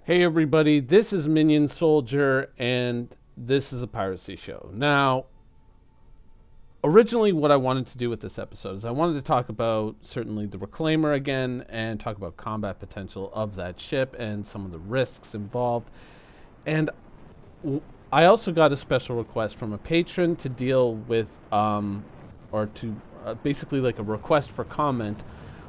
Hey everybody, this is Minion Soldier, and this is a piracy show. Now, originally what I wanted to do with this episode is I wanted to talk about certainly the Reclaimer again and talk about combat potential of that ship and some of the risks involved. And I also got a special request from a patron to deal with, basically like a request for comment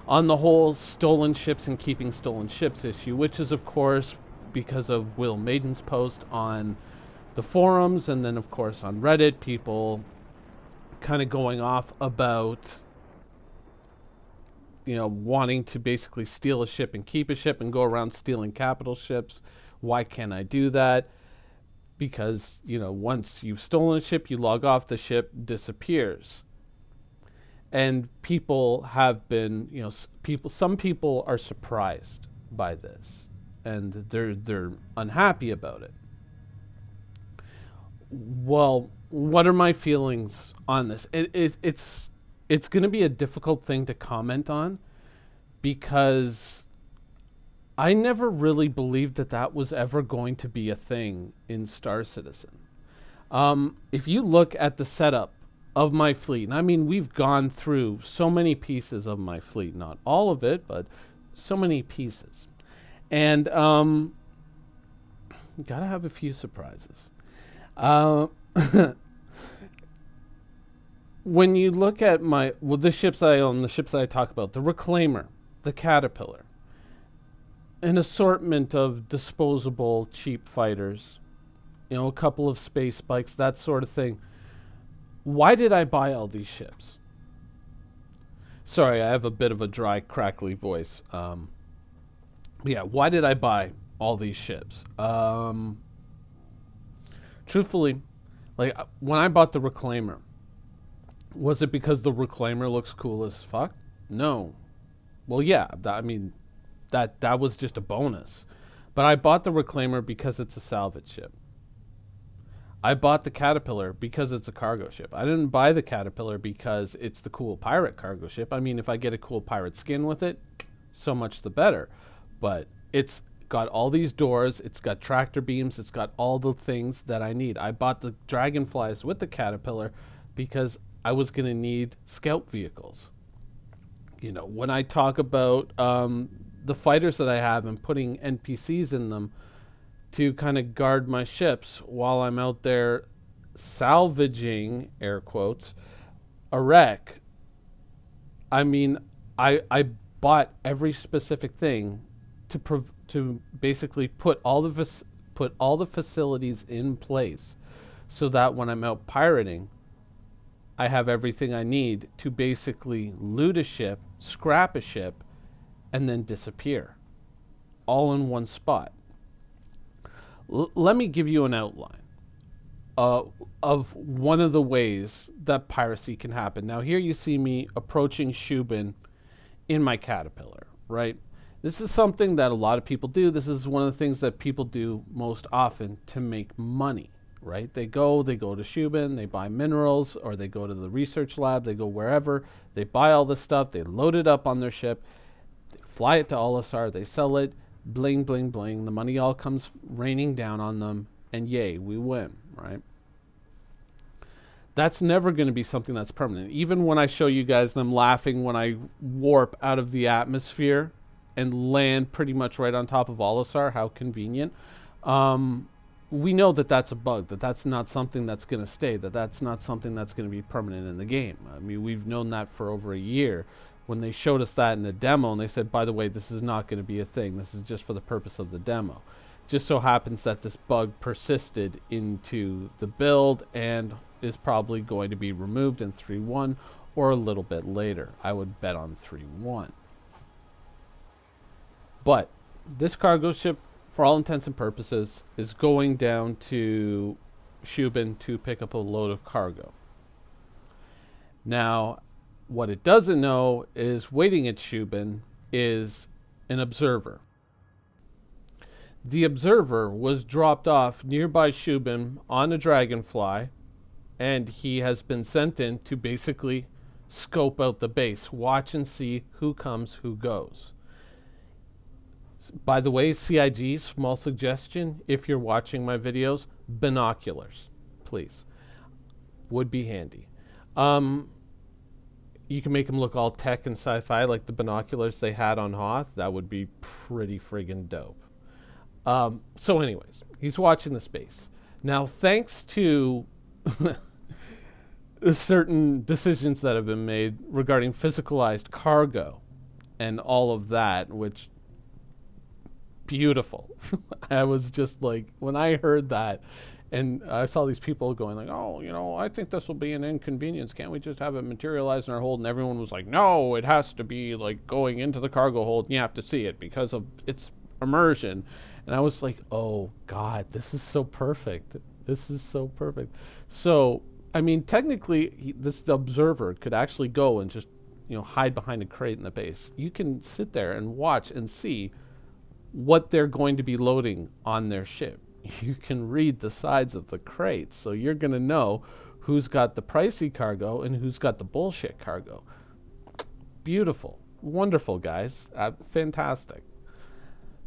on the whole stolen ships and keeping stolen ships issue, which is, of course, because of Will Maiden's post on the forums and then, of course, on Reddit, people kind of going off about, wanting to basically steal a ship and keep a ship and go around stealing capital ships. Why can't I do that? Because, once you've stolen a ship, you log off, the ship disappears. And people have been, some people are surprised by this, and they're unhappy about it. Well, what are my feelings on this? It's going to be a difficult thing to comment on because I never really believed that was ever going to be a thing in Star Citizen. If you look at the setup of my fleet, and I mean, we've gone through so many pieces of my fleet, not all of it, but so many pieces. And gotta have a few surprises. When you look at the ships I own, the ships I talk about, the Reclaimer, the Caterpillar, an assortment of disposable cheap fighters, a couple of space bikes, that sort of thing. Why did I buy all these ships? Sorry, I have a bit of a dry, crackly voice. Why did I buy all these ships? Truthfully, when I bought the Reclaimer, was it because the Reclaimer looks cool as fuck? No. Well, yeah, that was just a bonus. But I bought the Reclaimer because it's a salvage ship. I bought the Caterpillar because it's a cargo ship. I didn't buy the Caterpillar because it's the cool pirate cargo ship. I mean, if I get a cool pirate skin with it, so much the better. But it's got all these doors, it's got tractor beams, it's got all the things that I need. I bought the Dragonflies with the Caterpillar because I was going to need scout vehicles. When I talk about the fighters that I have and putting NPCs in them to kind of guard my ships while I'm out there salvaging, air quotes, a wreck. I mean, I bought every specific thing to basically put all the facilities in place so that when I'm out pirating, I have everything I need to basically loot a ship, scrap a ship, and then disappear, all in one spot. Let me give you an outline of one of the ways that piracy can happen. Now, here you see me approaching Shubin in my Caterpillar, right? This is something that a lot of people do. This is one of the things that people do most often to make money, right? They go to Shubin, they buy minerals, or they go to the research lab, they go wherever, they buy all this stuff, they load it up on their ship, they fly it to Olisar, they sell it, bling, bling, bling. The money all comes raining down on them, and yay, we win, right? That's never going to be something that's permanent. Even when I show you guys, and I'm laughing when I warp out of the atmosphere and land pretty much right on top of Olisar, how convenient. We know that that's a bug, that's not something that's going to stay, that's not something that's going to be permanent in the game. I mean, we've known that for over a year. When they showed us that in the demo, and they said, by the way, this is not going to be a thing. This is just for the purpose of the demo. Just so happens that this bug persisted into the build and is probably going to be removed in 3.1 or a little bit later. I would bet on 3.1. But this cargo ship, for all intents and purposes, is going down to Shubin to pick up a load of cargo. Now, what it doesn't know is waiting at Shubin is an observer. The observer was dropped off nearby Shubin on a Dragonfly, and he has been sent in to basically scope out the base, watch and see who comes, who goes. By the way, CIG, small suggestion, if you're watching my videos, binoculars, please. Would be handy. You can make them look all tech and sci-fi like the binoculars they had on Hoth. That would be pretty friggin' dope. So anyways, he's watching the space. Now, thanks to certain decisions that have been made regarding physicalized cargo and all of that, which, beautiful. I was just like, when I heard that, and I saw these people going like, oh, you know, I think this will be an inconvenience. Can't we just have it materialize in our hold? And everyone was like, no, it has to be like going into the cargo hold and you have to see it because of its immersion. And I was like, oh God, this is so perfect. This is so perfect. So, I mean, technically this observer could actually go and just, you know, hide behind a crate in the base. You can sit there and watch and see what they're going to be loading on their ship. You can read the sides of the crates, so you're going to know who's got the pricey cargo and who's got the bullshit cargo. Beautiful. Wonderful, guys. Fantastic.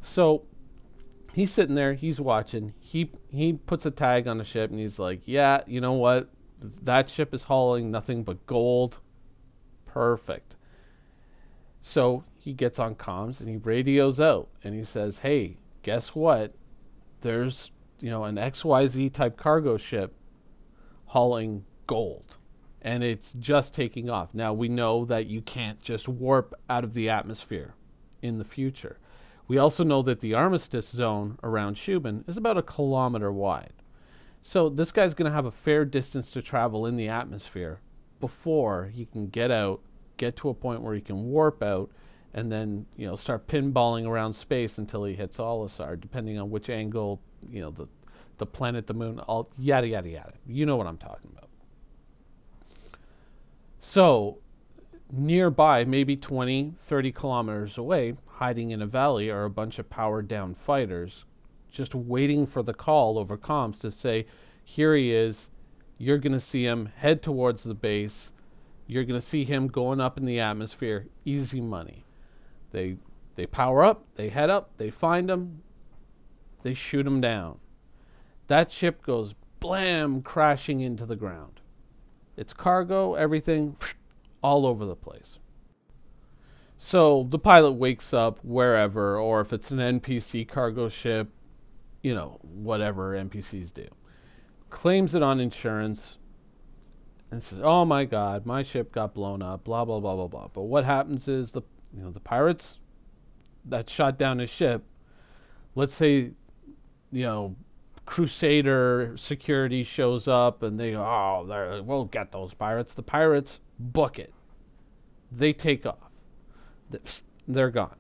So he's sitting there, he's watching. He puts a tag on the ship and he's like, yeah, you know what? That ship is hauling nothing but gold. Perfect. So he gets on comms and he radios out and he says, hey, guess what? There's, you know, an XYZ type cargo ship hauling gold and it's just taking off. Now we know that you can't just warp out of the atmosphere in the future. We also know that the armistice zone around Shubin is about 1 kilometer wide. So this guy's going to have a fair distance to travel in the atmosphere before he can get out, get to a point where he can warp out, and then, you know, start pinballing around space until he hits Olisar, depending on which angle, you know, the planet, the moon, all yada, yada, yada. You know what I'm talking about. So nearby, maybe 20, 30 kilometers away, hiding in a valley, are a bunch of powered down fighters just waiting for the call over comms to say, here he is. You're going to see him head towards the base. You're going to see him going up in the atmosphere. Easy money. They power up, they head up, they find him, they shoot him down. That ship goes blam, crashing into the ground. Its cargo, everything, all over the place. So the pilot wakes up wherever, or if it's an NPC cargo ship, you know, whatever NPCs do, claims it on insurance and says, oh my God, my ship got blown up, blah, blah, blah, blah, blah. But what happens is the pirates that shot down his ship, let's say, you know, Crusader security shows up and they go, oh, we'll get those pirates. The pirates book it. They take off. They're gone.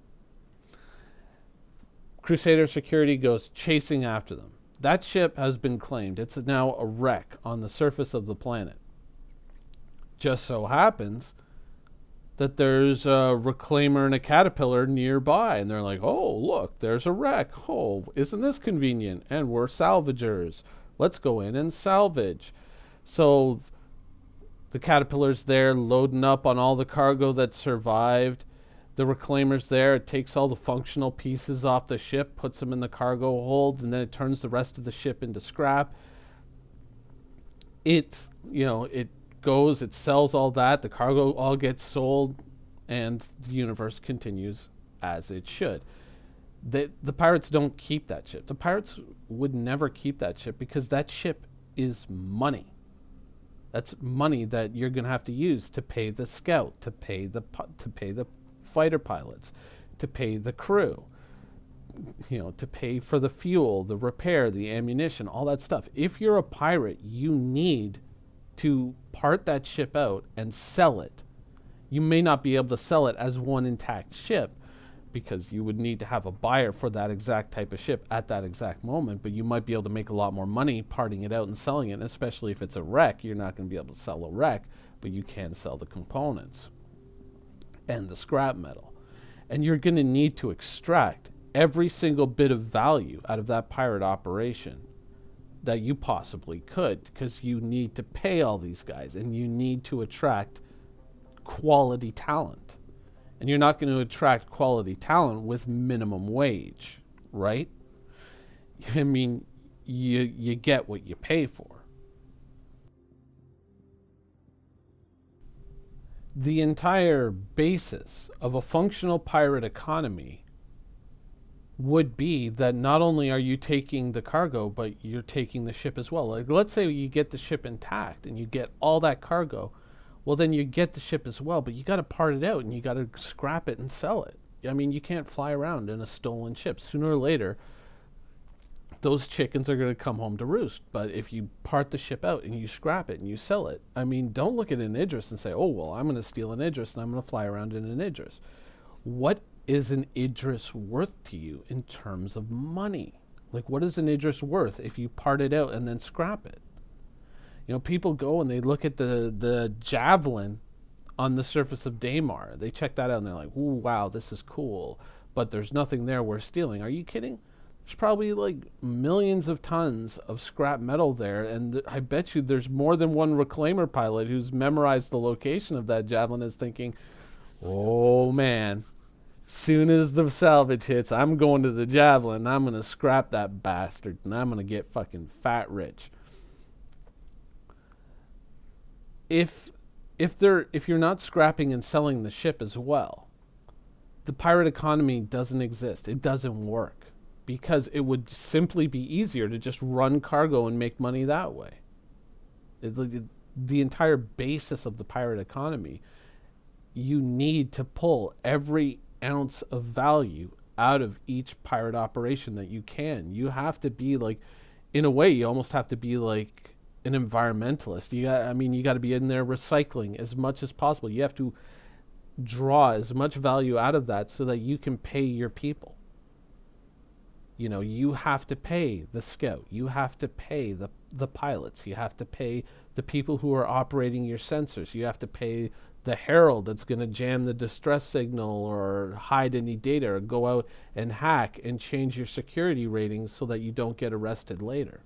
Crusader security goes chasing after them. That ship has been claimed. It's now a wreck on the surface of the planet. Just so happens that there's a reclaimer and a caterpillar nearby, and they're like, oh, look, there's a wreck. Oh, isn't this convenient? And we're salvagers. Let's go in and salvage. So the caterpillar's there loading up on all the cargo that survived. The reclaimer's there. It takes all the functional pieces off the ship, puts them in the cargo hold, and then it turns the rest of the ship into scrap. It goes, it sells all that, the cargo all gets sold, and the universe continues as it should. The pirates don't keep that ship. The pirates would never keep that ship because that ship is money. That's money that you're going to have to use to pay the scout, to pay the fighter pilots, to pay the crew, you know, to pay for the fuel, the repair, the ammunition, all that stuff. If you're a pirate, you need to part that ship out and sell it. You may not be able to sell it as one intact ship because you would need to have a buyer for that exact type of ship at that exact moment, but you might be able to make a lot more money parting it out and selling it, and especially if it's a wreck. You're not going to be able to sell a wreck, but you can sell the components and the scrap metal. And you're going to need to extract every single bit of value out of that pirate operation that you possibly could, because you need to pay all these guys and you need to attract quality talent. And you're not going to attract quality talent with minimum wage, right? I mean, you get what you pay for. The entire basis of a functional pirate economy would be that not only are you taking the cargo, but you're taking the ship as well. Like, let's say you get the ship intact and you get all that cargo. Well, then you get the ship as well, but you got to part it out and you got to scrap it and sell it. I mean, you can't fly around in a stolen ship. Sooner or later, those chickens are going to come home to roost. But if you part the ship out and you scrap it and you sell it, I mean, don't look at an Idris and say, oh, well, I'm going to steal an Idris and I'm going to fly around in an Idris. What is an Idris worth to you in terms of money? Like, what is an Idris worth if you part it out and then scrap it? You know, people go and they look at the javelin on the surface of Daymar. They check that out and they're like, ooh, wow, this is cool. But there's nothing there worth stealing. Are you kidding? There's probably like millions of tons of scrap metal there. And I bet you there's more than one reclaimer pilot who's memorized the location of that javelin is thinking, oh, man, soon as the salvage hits, I'm going to the javelin. I'm going to scrap that bastard. And I'm going to get fucking fat rich. If you're not scrapping and selling the ship as well, the pirate economy doesn't exist. It doesn't work because it would simply be easier to just run cargo and make money that way. The entire basis of the pirate economy, you need to pull every ounce of value out of each pirate operation that you can. You have to be like, in a way, you almost have to be like an environmentalist. You got to be in there recycling as much as possible. You have to draw as much value out of that so that you can pay your people. You know, you have to pay the scout. You have to pay the pilots. You have to pay the people who are operating your sensors. You have to pay the herald that's going to jam the distress signal or hide any data or go out and hack and change your security ratings so that you don't get arrested later.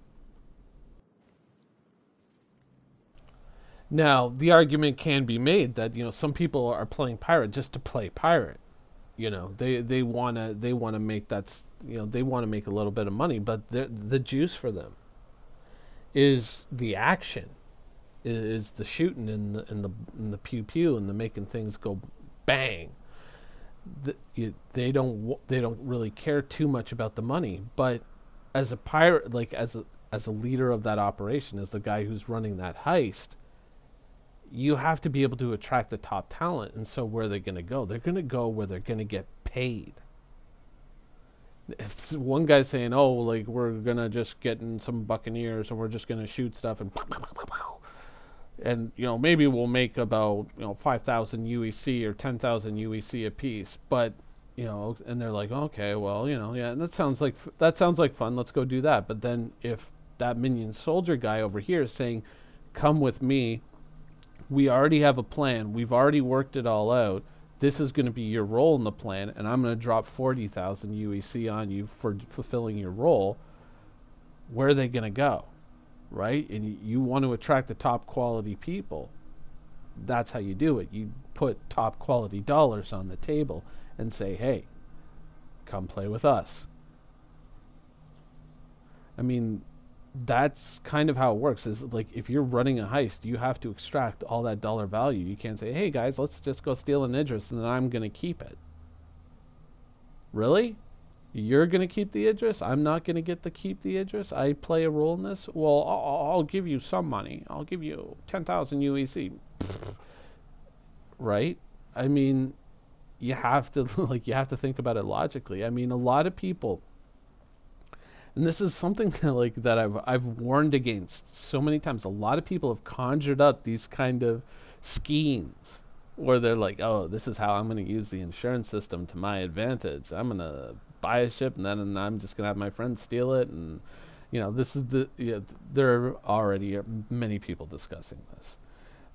Now, the argument can be made that, you know, some people are playing pirate just to play pirate. You know, they want to make that, you know, they want to make a little bit of money, but the juice for them is the action, is the shooting and the pew pew and the making things go bang. They don't really care too much about the money, but as a pirate, like as a leader of that operation, as the guy who's running that heist, you have to be able to attract the top talent. And so where are they going to go? They're going to go where they're going to get paid. If one guy's saying, oh, like, we're going to just get in some buccaneers and we're just going to shoot stuff and, you know, maybe we'll make about, you know, 5,000 UEC or 10,000 UEC a piece. But, you know, and they're like, okay, well, you know, yeah, that sounds like fun. Let's go do that. But then if that minion soldier guy over here is saying, come with me, we already have a plan. We've already worked it all out. This is going to be your role in the plan, and I'm going to drop 40,000 UEC on you for fulfilling your role. Where are they going to go? Right? And you want to attract the top quality people. That's how you do it. You put top quality dollars on the table and say, hey, come play with us. I mean, that's kind of how it works. Is like, if you're running a heist, you have to extract all that dollar value. You can't say, hey guys, let's just go steal an Idris and then I'm going to keep it. Really? You're going to keep the Idris? I'm not going to get to keep the Idris? I play a role in this? Well, I'll give you some money. I'll give you 10,000 UEC. Right? I mean, you have to think about it logically. I mean, a lot of people, and this is something that I've warned against so many times. A lot of people have conjured up these kind of schemes where they're like, oh, this is how I'm going to use the insurance system to my advantage. I'm going to buy a ship and then I'm just going to have my friends steal it. And, you know, this is there are already many people discussing this.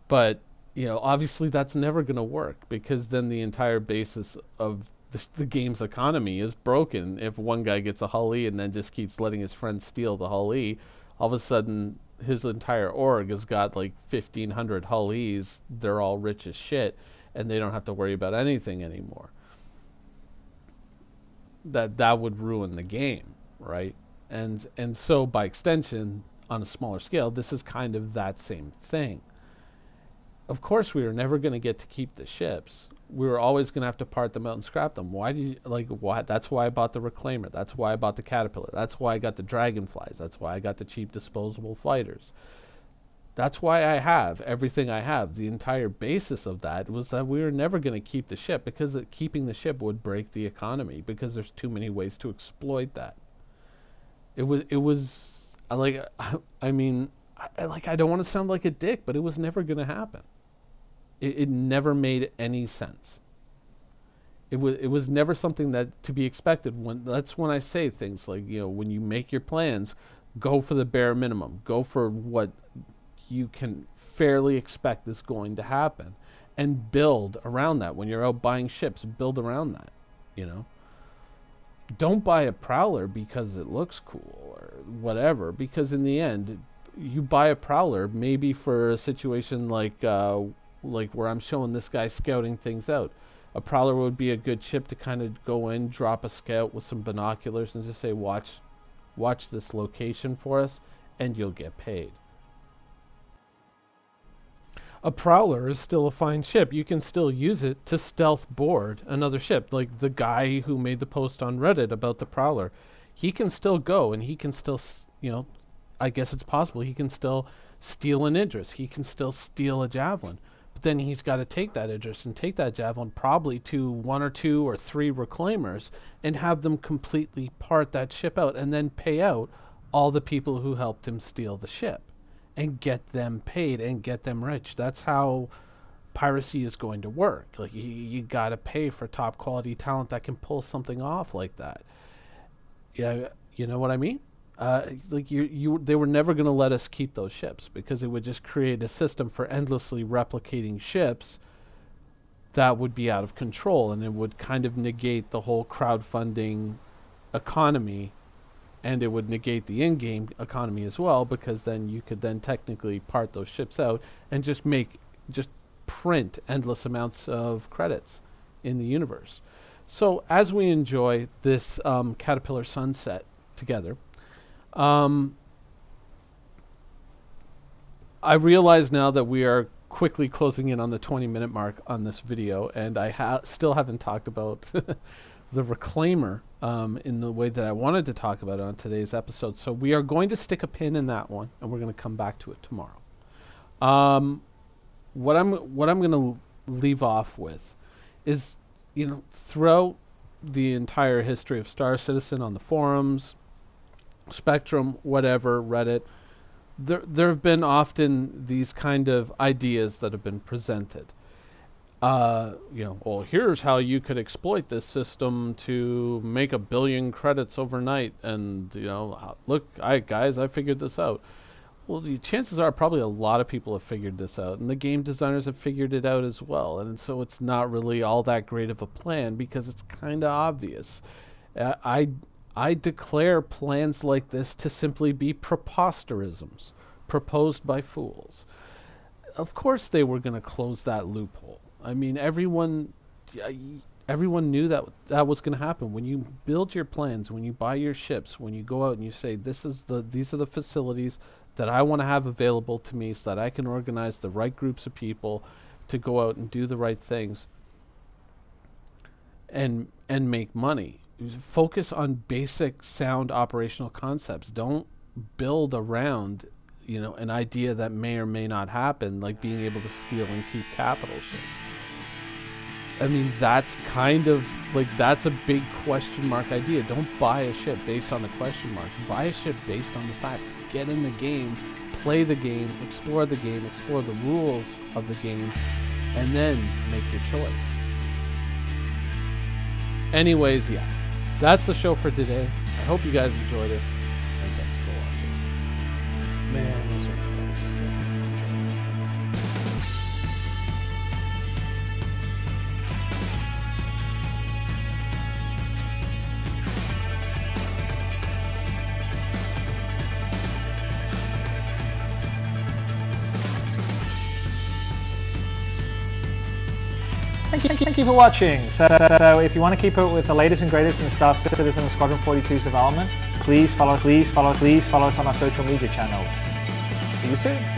But, you know, obviously that's never going to work, because then the entire basis of the game's economy is broken. If one guy gets a Hull E and then just keeps letting his friends steal the Hull E, all of a sudden his entire org has got like 1,500 Hull E's. They're all rich as shit. and they don't have to worry about anything anymore. That would ruin the game, right? And so by extension, on a smaller scale, this is kind of that same thing. Of course, we were never going to get to keep the ships. We were always going to have to part them out and scrap them. Why do you, like, why? That's why I bought the Reclaimer. That's why I bought the Caterpillar. That's why I got the Dragonflies. That's why I got the cheap disposable fighters. That's why I have everything I have. The entire basis of that was that we were never going to keep the ship, because keeping the ship would break the economy, because there's too many ways to exploit that. It was like, I mean, I don't want to sound like a dick, but it was never going to happen. It never made any sense. It was never something that to be expected. That's when I say things like, you know, when you make your plans, go for the bare minimum. Go for what you can fairly expect is going to happen, and build around that. When you're out buying ships, build around that, you know. Don't buy a Prowler because it looks cool or whatever, because in the end, you buy a Prowler maybe for a situation like where I'm showing this guy scouting things out. A Prowler would be a good ship to kind of go in, drop a scout with some binoculars, and just say, watch this location for us, and you'll get paid. A Prowler is still a fine ship. You can still use it to stealth board another ship. Like the guy who made the post on Reddit about the Prowler, he can still go, and he can still, you know, I guess it's possible, he can still steal an Idris. He can still steal a Javelin. But then he's got to take that Idris and take that Javelin probably to 1 or 2 or 3 Reclaimers and have them completely part that ship out, and then pay out all the people who helped him steal the ship and get them paid and get them rich. That's how piracy is going to work. Like you got to pay for top quality talent that can pull something off like that. Yeah, you know what I mean? Like they were never going to let us keep those ships, because it would just create a system for endlessly replicating ships that would be out of control, and it would kind of negate the whole crowdfunding economy, and it would negate the in-game economy as well, because then you could then technically part those ships out and just print endless amounts of credits in the universe. So as we enjoy this Caterpillar sunset together, I realize now that we are quickly closing in on the 20-minute mark on this video, and I still haven't talked about the Reclaimer in the way that I wanted to talk about it on today's episode. So we are going to stick a pin in that one, and we're going to come back to it tomorrow. What I'm going to leave off with is, you know, throughout the entire history of Star Citizen, on the forums, Spectrum, whatever, Reddit, there have been often these kind of ideas that have been presented. You know, well, here's how you could exploit this system to make 1 billion credits overnight, and, you know, look, guys, I figured this out. Well, the chances are probably a lot of people have figured this out, and the game designers have figured it out as well, and so it's not really all that great of a plan, because it's kind of obvious. I declare plans like this to simply be preposterisms proposed by fools. Of course they were going to close that loophole. I mean, everyone knew that was going to happen. When you build your plans, when you buy your ships, when you go out and you say, these are the facilities that I want to have available to me so that I can organize the right groups of people to go out and do the right things and make money. Focus on basic sound operational concepts. Don't build around, you know, an idea that may or may not happen, like being able to steal and keep capital ships. I mean, that's kind of like, that's a big question mark idea. Don't buy a ship based on the question mark. Buy a ship based on the facts. Get in the game, play the game, explore the rules of the game, and then make your choice. Anyways, yeah, that's the show for today. I hope you guys enjoyed it, and thanks for watching. Man, those are Thank you for watching. So if you want to keep up with the latest and greatest in Star Citizen and Squadron 42's development, please follow us on our social media channels. See you soon.